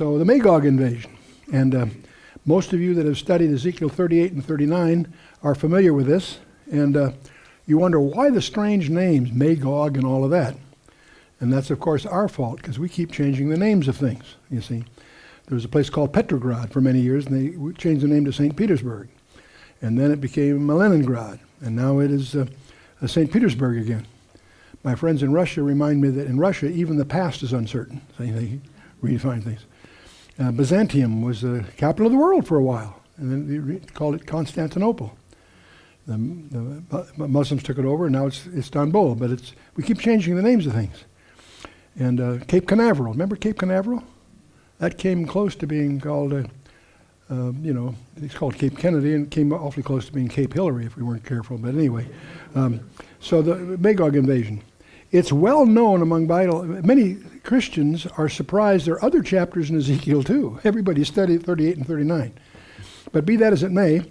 So the Magog invasion. And most of you that have studied Ezekiel 38 and 39 are familiar with this. And you wonder why the strange names, Magog and all of that. And that's, of course, our fault, because we keep changing the names of things, you see. There was a place called Petrograd for many years, and they changed the name to St. Petersburg. And then it became Leningrad, and now it is St. Petersburg again. My friends in Russia remind me that in Russia, even the past is uncertain. So they redefine things. Byzantium was the capital of the world for a while, and then they called it Constantinople. The Muslims took it over, and now it's Istanbul, but we keep changing the names of things. And Cape Canaveral, remember Cape Canaveral? That came close to being called, it's called Cape Kennedy, and came awfully close to being Cape Hillary if we weren't careful. But anyway, so the Magog invasion. It's well known among Bible. Many Christians are surprised there are other chapters in Ezekiel too. Everybody studied 38 and 39. But be that as it may,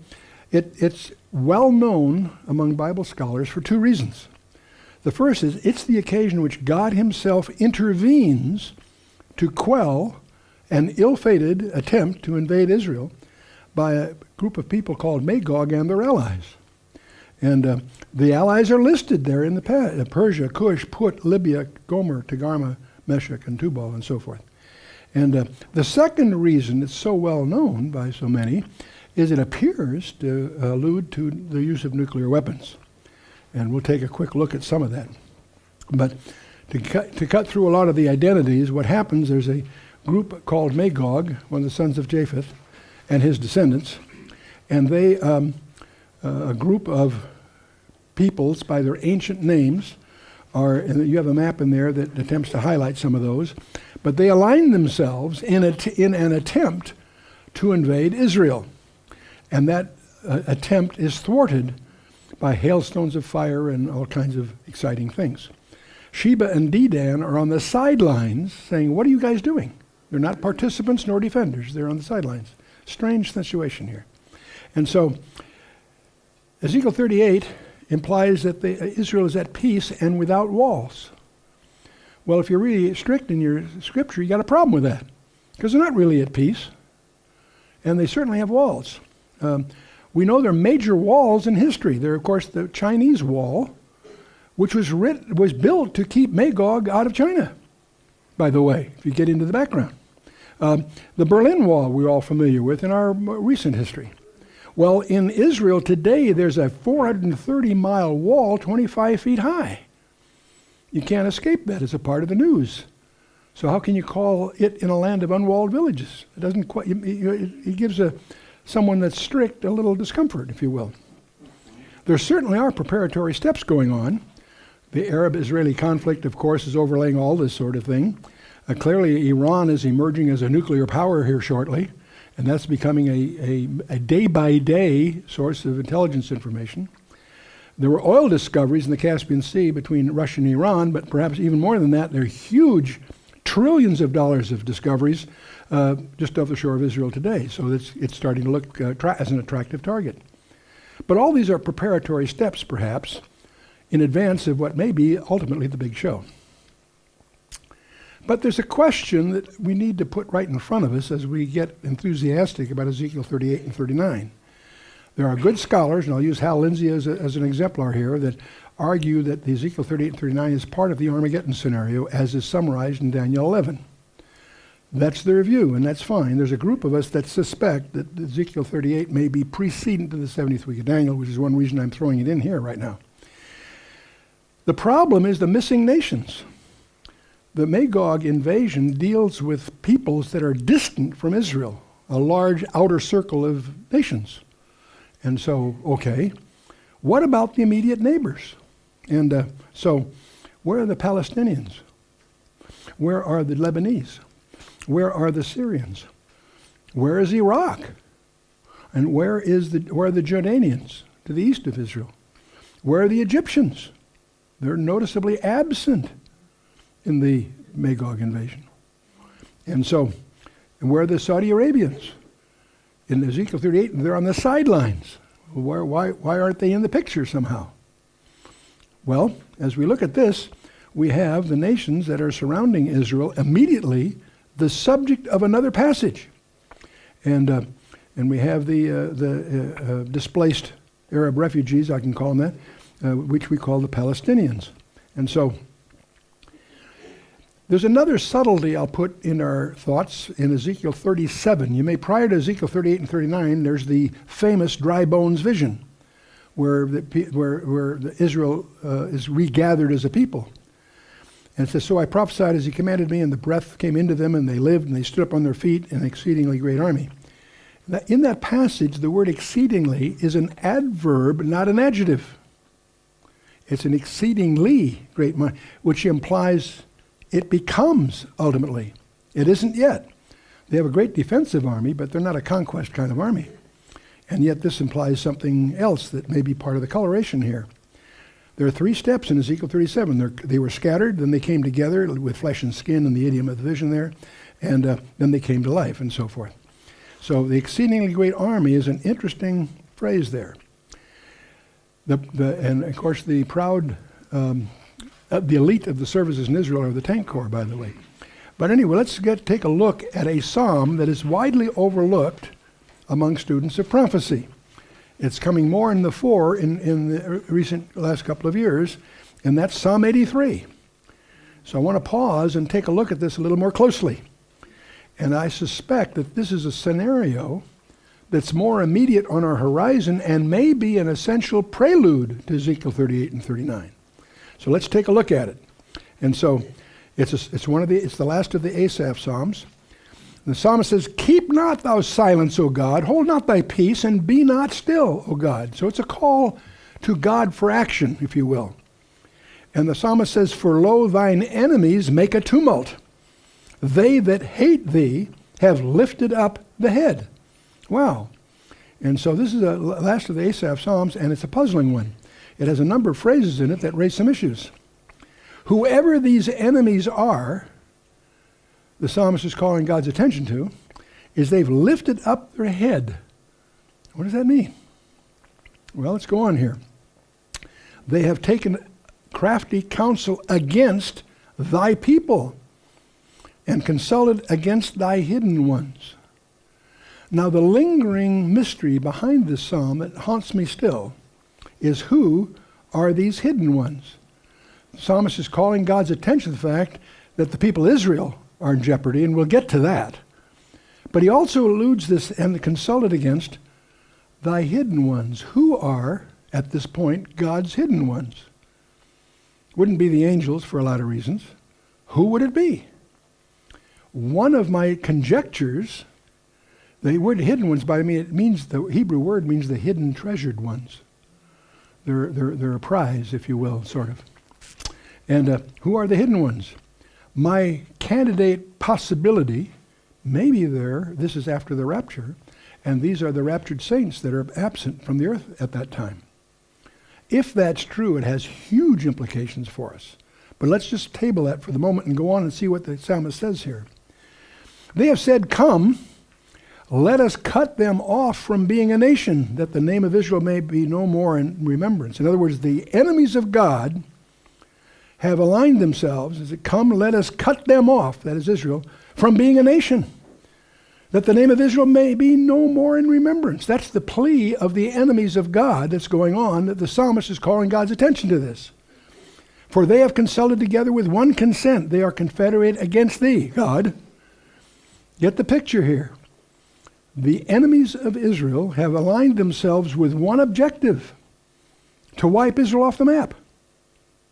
it's well known among Bible scholars for two reasons. The first is it's the occasion which God himself intervenes to quell an ill-fated attempt to invade Israel by a group of people called Magog and their allies. And the allies are listed there in the past: Persia, Cush, Put, Libya, Gomer, Togarmah, Meshech, and Tubal, and so forth. And the second reason it's so well known by so many is it appears to allude to the use of nuclear weapons. And we'll take a quick look at some of that. But to cut through a lot of the identities, what happens, there's a group called Magog, one of the sons of Japheth, and his descendants. And they, a group of peoples by their ancient names, and you have a map in there that attempts to highlight some of those, but they align themselves in an attempt to invade Israel. And that attempt is thwarted by hailstones of fire and all kinds of exciting things. Sheba and Dedan are on the sidelines saying, what are you guys doing? They're not participants nor defenders. They're on the sidelines. Strange situation here. And so Ezekiel 38 implies that Israel is at peace and without walls. Well, if you're really strict in your scripture, you got a problem with that, because they're not really at peace, and they certainly have walls. We know there are major walls in history. There, of course, the Chinese wall, which was built to keep Magog out of China, by the way, if you get into the background. The Berlin Wall we're all familiar with in our recent history. Well, in Israel today, there's a 430-mile wall 25 feet high. You can't escape that as a part of the news. So how can you call it in a land of unwalled villages? It doesn't quite, it gives someone that's strict a little discomfort, if you will. There certainly are preparatory steps going on. The Arab-Israeli conflict, of course, is overlaying all this sort of thing. Clearly, Iran is emerging as a nuclear power here shortly, and that's becoming a day-by-day source of intelligence information. There were oil discoveries in the Caspian Sea between Russia and Iran, but perhaps even more than that, there are huge trillions of dollars of discoveries just off the shore of Israel today. So it's starting to look as an attractive target. But all these are preparatory steps, perhaps, in advance of what may be ultimately the big show. But there's a question that we need to put right in front of us as we get enthusiastic about Ezekiel 38 and 39. There are good scholars, and I'll use Hal Lindsey as an exemplar here, that argue that the Ezekiel 38 and 39 is part of the Armageddon scenario as is summarized in Daniel 11. That's their view, and that's fine. There's a group of us that suspect that Ezekiel 38 may be precedent to the 70th week of Daniel, which is one reason I'm throwing it in here right now. The problem is the missing nations. The Magog invasion deals with peoples that are distant from Israel, a large outer circle of nations. And so, okay, what about the immediate neighbors? And so, where are the Palestinians? Where are the Lebanese? Where are the Syrians? Where is Iraq? And where are the Jordanians to the east of Israel? Where are the Egyptians? They're noticeably absent in the Magog invasion. And where are the Saudi Arabians? In Ezekiel 38, they're on the sidelines. Why aren't they in the picture somehow? Well, as we look at this, we have the nations that are surrounding Israel immediately the subject of another passage. And we have the displaced Arab refugees, I can call them that, which we call the Palestinians. And so there's another subtlety I'll put in our thoughts in Ezekiel 37. You may, prior to Ezekiel 38 and 39, there's the famous dry bones vision, where Israel is regathered as a people. And it says, so I prophesied as he commanded me, and the breath came into them, and they lived, and they stood up on their feet, an exceedingly great army. In that passage, the word exceedingly is an adverb, not an adjective. It's an exceedingly great, which implies it becomes ultimately. It isn't yet. They have a great defensive army, but they're not a conquest kind of army. And yet this implies something else that may be part of the coloration here. There are 3 steps in Ezekiel 37. They were scattered, then they came together with flesh and skin and the idiom of the vision there, and then they came to life and so forth. So the exceedingly great army is an interesting phrase there. And of course the proud, the elite of the services in Israel are the tank corps, by the way. But anyway, let's take a look at a psalm that is widely overlooked among students of prophecy. It's coming more in the fore in the recent last couple of years, and that's Psalm 83. So I want to pause and take a look at this a little more closely. And I suspect that this is a scenario that's more immediate on our horizon and may be an essential prelude to Ezekiel 38 and 39. So let's take a look at it. And so it's the last of the Asaph Psalms. The psalmist says, keep not thou silence, O God, hold not thy peace, and be not still, O God. So it's a call to God for action, if you will. And the psalmist says, for lo, thine enemies make a tumult. They that hate thee have lifted up the head. Wow. And so this is the last of the Asaph Psalms, and it's a puzzling one. It has a number of phrases in it that raise some issues. Whoever these enemies are, the psalmist is calling God's attention to, is they've lifted up their head. What does that mean? Well, let's go on here. They have taken crafty counsel against thy people and consulted against thy hidden ones. Now, the lingering mystery behind this psalm that haunts me still is, who are these hidden ones? The psalmist is calling God's attention to the fact that the people of Israel are in jeopardy, and we'll get to that. But he also alludes this, and consulted against thy hidden ones. Who are, at this point, God's hidden ones? Wouldn't be the angels for a lot of reasons. Who would it be? One of my conjectures, the word hidden ones, by me, it means, the Hebrew word means the hidden treasured ones. They're a prize, if you will, sort of. And who are the hidden ones? My candidate possibility, maybe this is after the rapture, and these are the raptured saints that are absent from the earth at that time. If that's true, it has huge implications for us. But let's just table that for the moment and go on and see what the psalmist says here. They have said, come, let us cut them off from being a nation, that the name of Israel may be no more in remembrance. In other words, the enemies of God have aligned themselves, as it come, let us cut them off, that is Israel, from being a nation, that the name of Israel may be no more in remembrance. That's the plea of the enemies of God that's going on, that the psalmist is calling God's attention to this. For they have consulted together with one consent. They are confederate against thee, God. Get the picture here. The enemies of Israel have aligned themselves with one objective: to wipe Israel off the map.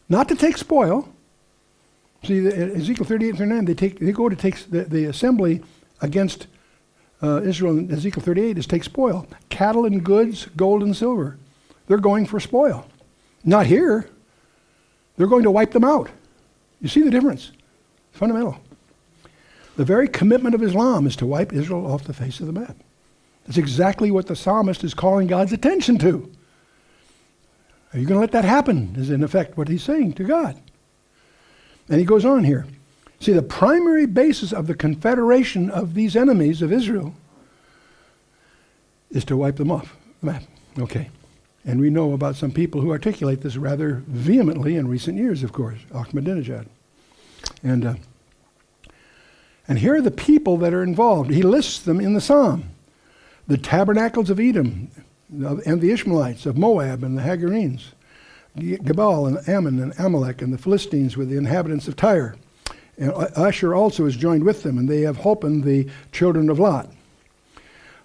Not to take spoil. See, Ezekiel 38 and 39, they go to take the assembly against Israel in Ezekiel 38 is take spoil. Cattle and goods, gold and silver. They're going for spoil. Not here. They're going to wipe them out. You see the difference? Fundamental. The very commitment of Islam is to wipe Israel off the face of the map. That's exactly what the psalmist is calling God's attention to. Are you going to let that happen, is in effect what he's saying to God. And he goes on here. See, the primary basis of the confederation of these enemies of Israel is to wipe them off the map. Okay. And we know about some people who articulate this rather vehemently in recent years, of course, Ahmadinejad. And here are the people that are involved. He lists them in the psalm. The tabernacles of Edom and the Ishmaelites of Moab and the Hagarenes, Gebal and Ammon and Amalek and the Philistines with the inhabitants of Tyre. And Asher also is joined with them, and they have holpen the children of Lot.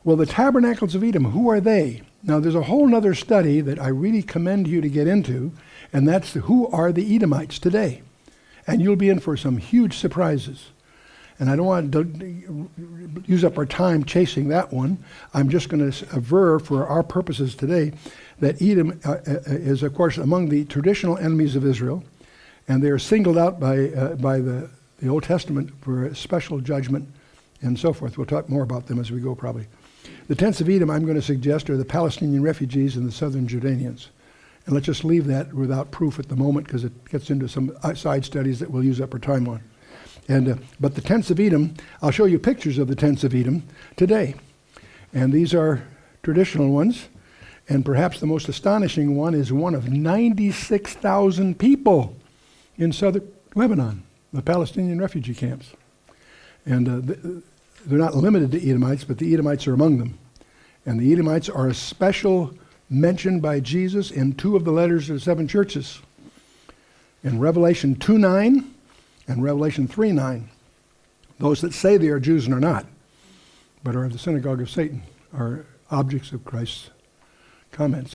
Well, the tabernacles of Edom, who are they? Now, there's a whole other study that I really commend you to get into, and that's who are the Edomites today. And you'll be in for some huge surprises. And I don't want to use up our time chasing that one. I'm just going to aver for our purposes today that Edom is, of course, among the traditional enemies of Israel, and they are singled out by the Old Testament for a special judgment and so forth. We'll talk more about them as we go, probably. The tents of Edom, I'm going to suggest, are the Palestinian refugees and the southern Jordanians. And let's just leave that without proof at the moment, because it gets into some side studies that we'll use up our time on. But the tents of Edom, I'll show you pictures of the tents of Edom today. And these are traditional ones. And perhaps the most astonishing one is one of 96,000 people in southern Lebanon, the Palestinian refugee camps. And they're not limited to Edomites, but the Edomites are among them. And the Edomites are a special mention by Jesus in 2 of the letters of the 7 churches. In Revelation 2:9 and Revelation 3:9, those that say they are Jews and are not, but are of the synagogue of Satan, are objects of Christ's comments.